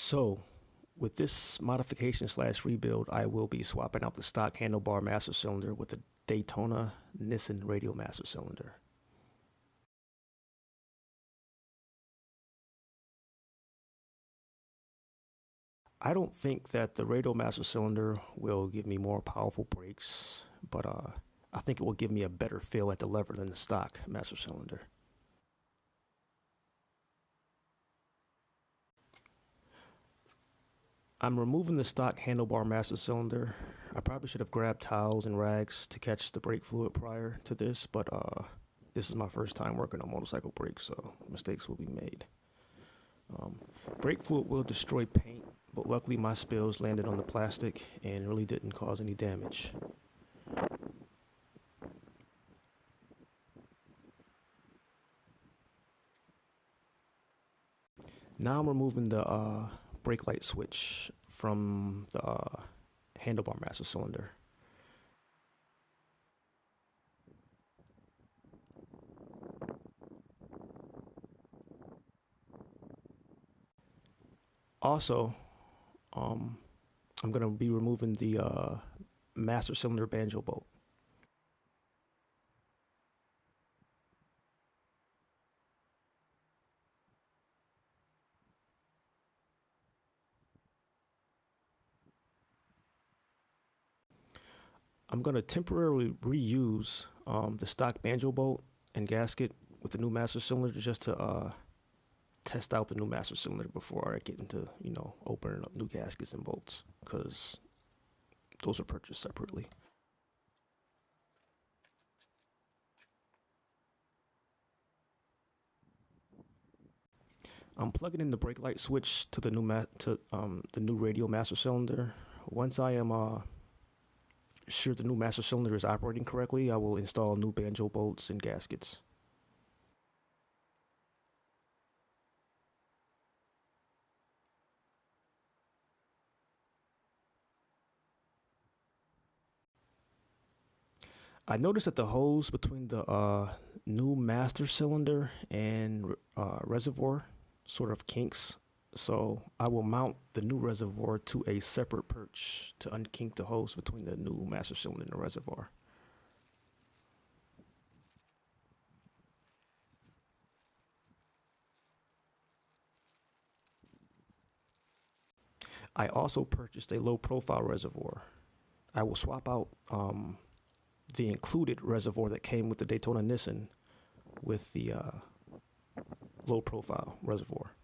So, with this modification slash rebuild, I will be swapping out the stock handlebar master cylinder with the Daytona Nissin radial master cylinder. I don't think that the radial master cylinder will give me more powerful brakes, but I think it will give me a better feel at the lever than the stock master cylinder. I'm removing the stock handlebar master cylinder. I probably should have grabbed towels and rags to catch the brake fluid prior to this, but this is my first time working on motorcycle brakes, so mistakes will be made. Brake fluid will destroy paint, but luckily my spills landed on the plastic and really didn't cause any damage. Now I'm removing the brake light switch from the handlebar master cylinder. Also, I'm going to be removing the master cylinder banjo bolt. I'm going to temporarily reuse the stock banjo bolt and gasket with the new master cylinder just to test out the new master cylinder before I get into, opening up new gaskets and bolts, because those are purchased separately. I'm plugging in the brake light switch to the new radial master cylinder. Once I am sure the new master cylinder is operating correctly, I will install new banjo bolts and gaskets. I noticed that the hose between the new master cylinder and reservoir sort of kinks, so I will mount the new reservoir to a separate perch to unkink the hose between the new master cylinder and the reservoir. I also purchased a low profile reservoir. I will swap out the included reservoir that came with the Daytona Nissin with the low profile reservoir.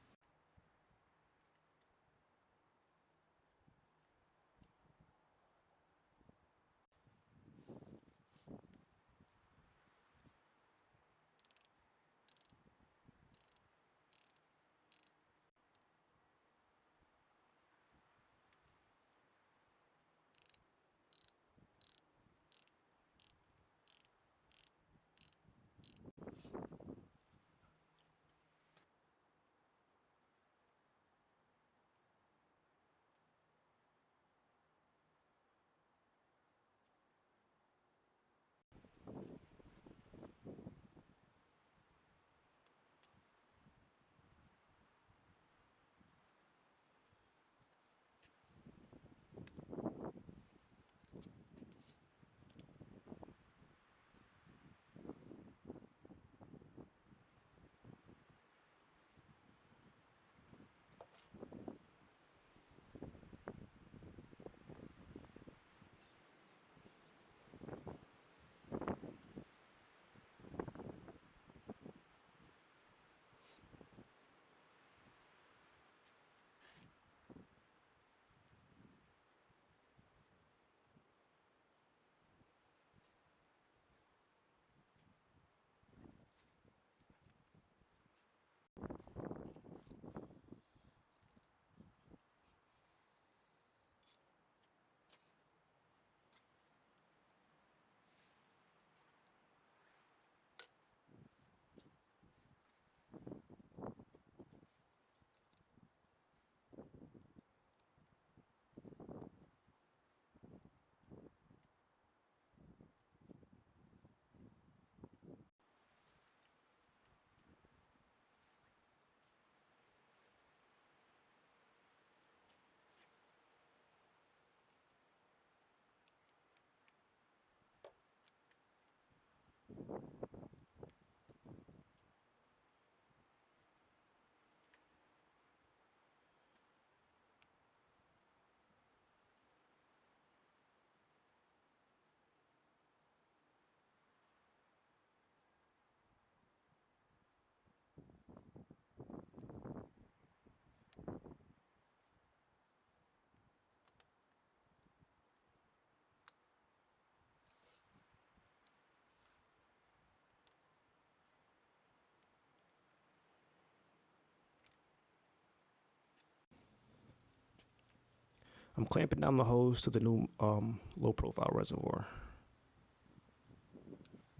I'm clamping down the hose to the new low profile reservoir.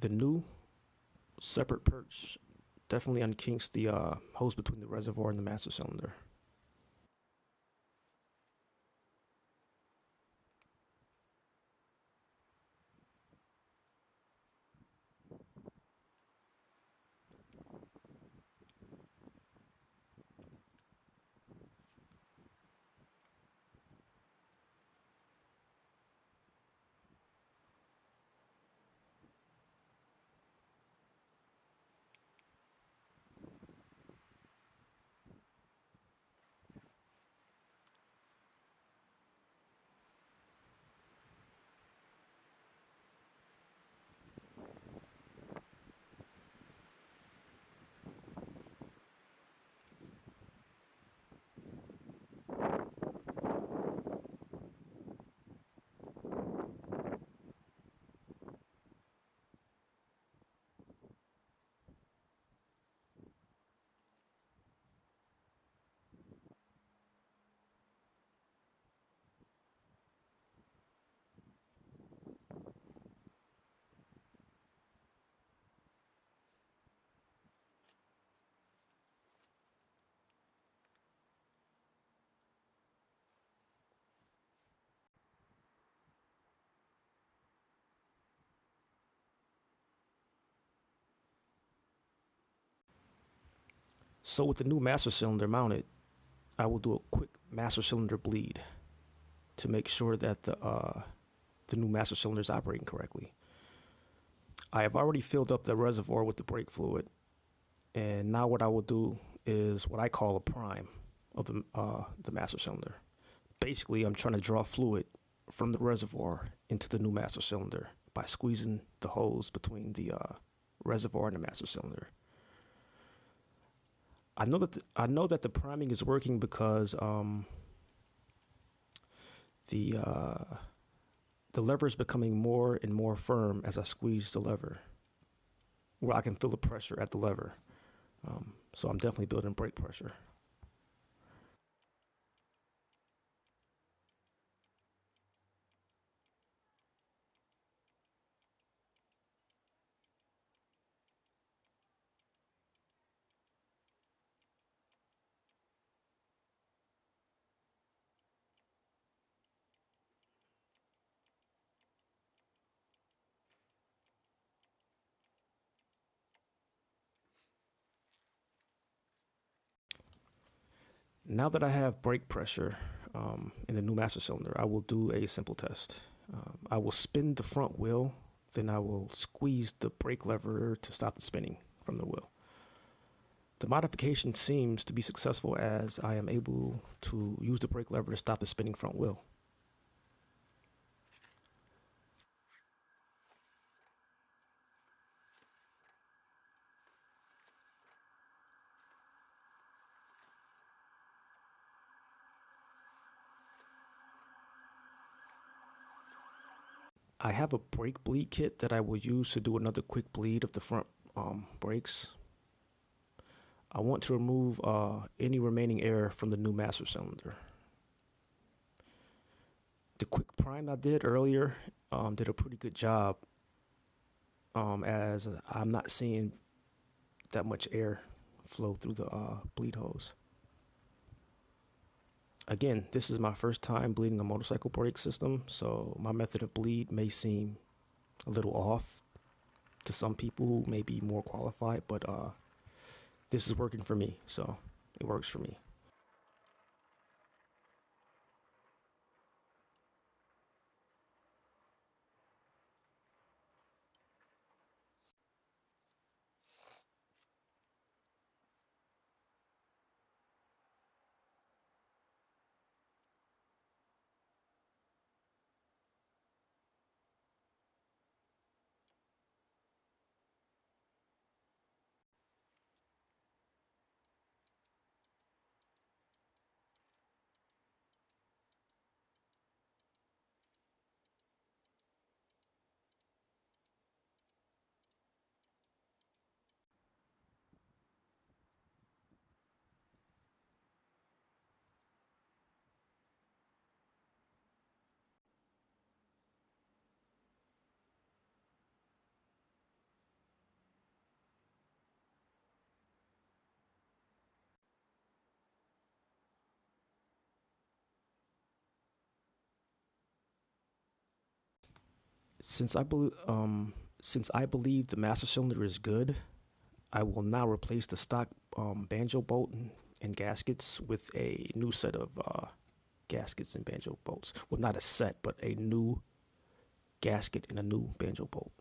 The new separate perch definitely unkinks the hose between the reservoir and the master cylinder. So with the new master cylinder mounted, I will do a quick master cylinder bleed to make sure that the new master cylinder is operating correctly. I have already filled up the reservoir with the brake fluid, and now what I will do is what I call a prime of the master cylinder. Basically, I'm trying to draw fluid from the reservoir into the new master cylinder by squeezing the hose between the reservoir and the master cylinder. I know that the priming is working because the lever is becoming more and more firm as I squeeze the lever, where I can feel the pressure at the lever. So I'm definitely building brake pressure. Now that I have brake pressure in the new master cylinder, I will do a simple test. I will spin the front wheel, then I will squeeze the brake lever to stop the spinning from the wheel. The modification seems to be successful as I am able to use the brake lever to stop the spinning front wheel. I have a brake bleed kit that I will use to do another quick bleed of the front brakes. I want to remove any remaining air from the new master cylinder. The quick prime I did earlier did a pretty good job as I'm not seeing that much air flow through the bleed hose. Again, this is my first time bleeding a motorcycle brake system, so my method of bleed may seem a little off to some people who may be more qualified, but this is working for me, so it works for me. Since I believe the master cylinder is good, I will now replace the stock banjo bolt and gaskets with a new set of gaskets and banjo bolts. Well, not a set, but a new gasket and a new banjo bolt.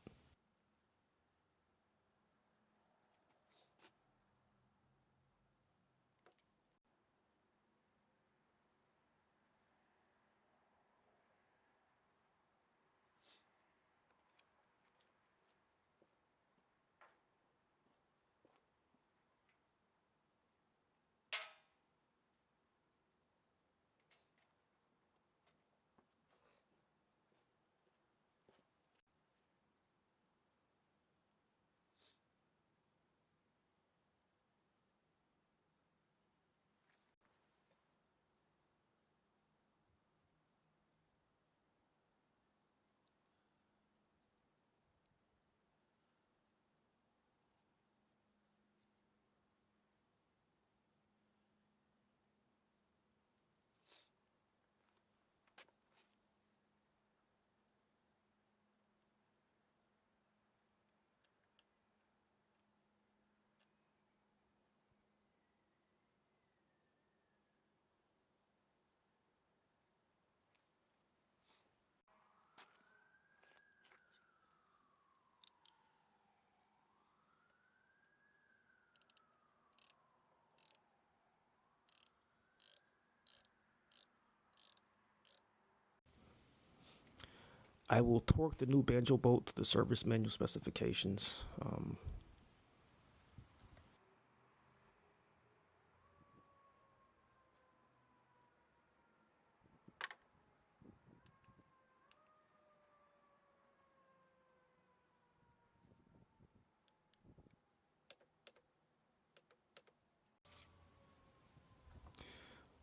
I will torque the new banjo bolt to the service manual specifications.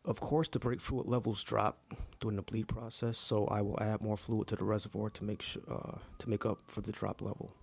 Of course, the brake fluid levels drop during the bleed process, so I will add more fluid to the reservoir to make up for the drop level.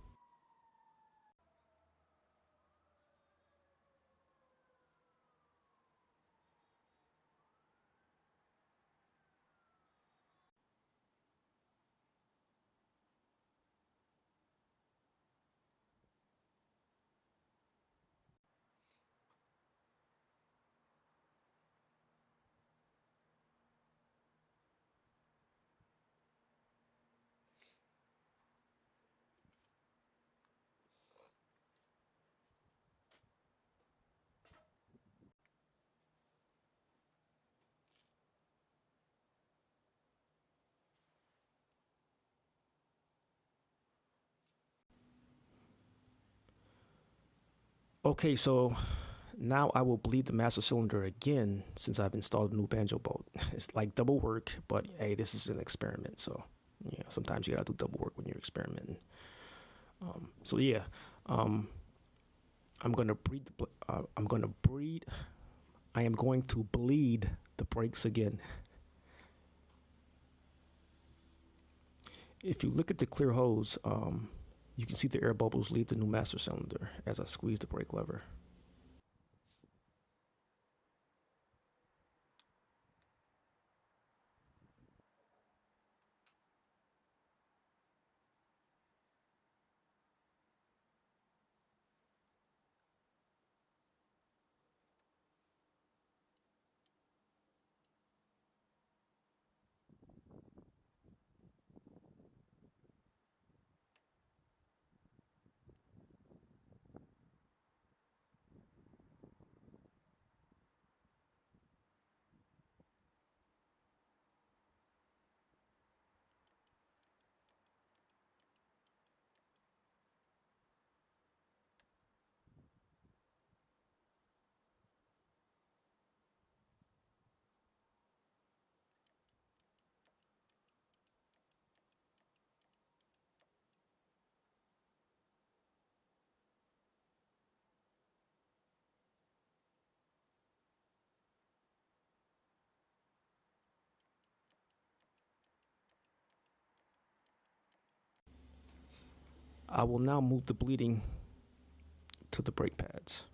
Okay, so now I will bleed the master cylinder again since I've installed a new banjo bolt. It's like double work, but hey, this is an experiment, so yeah, sometimes you gotta do double work when you're experimenting. So yeah, I'm gonna breed. I'm gonna breed. I am going to bleed the brakes again. If you look at the clear hose, you can see the air bubbles leave the new master cylinder as I squeeze the brake lever. I will now move the bleeding to the brake pads.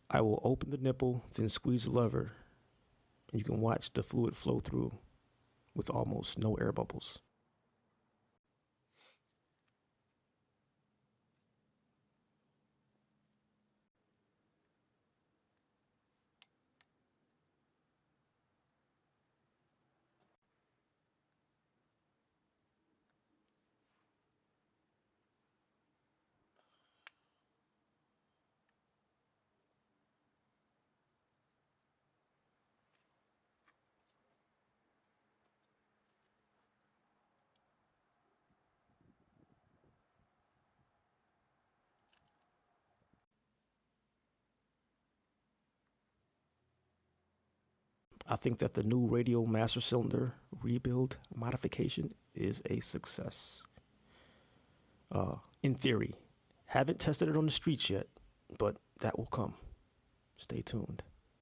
I will open the nipple, then squeeze the lever, and you can watch the fluid flow through with almost no air bubbles. I think that the new Radial master cylinder rebuild modification is a success. In theory, haven't tested it on the streets yet, but that will come. Stay tuned.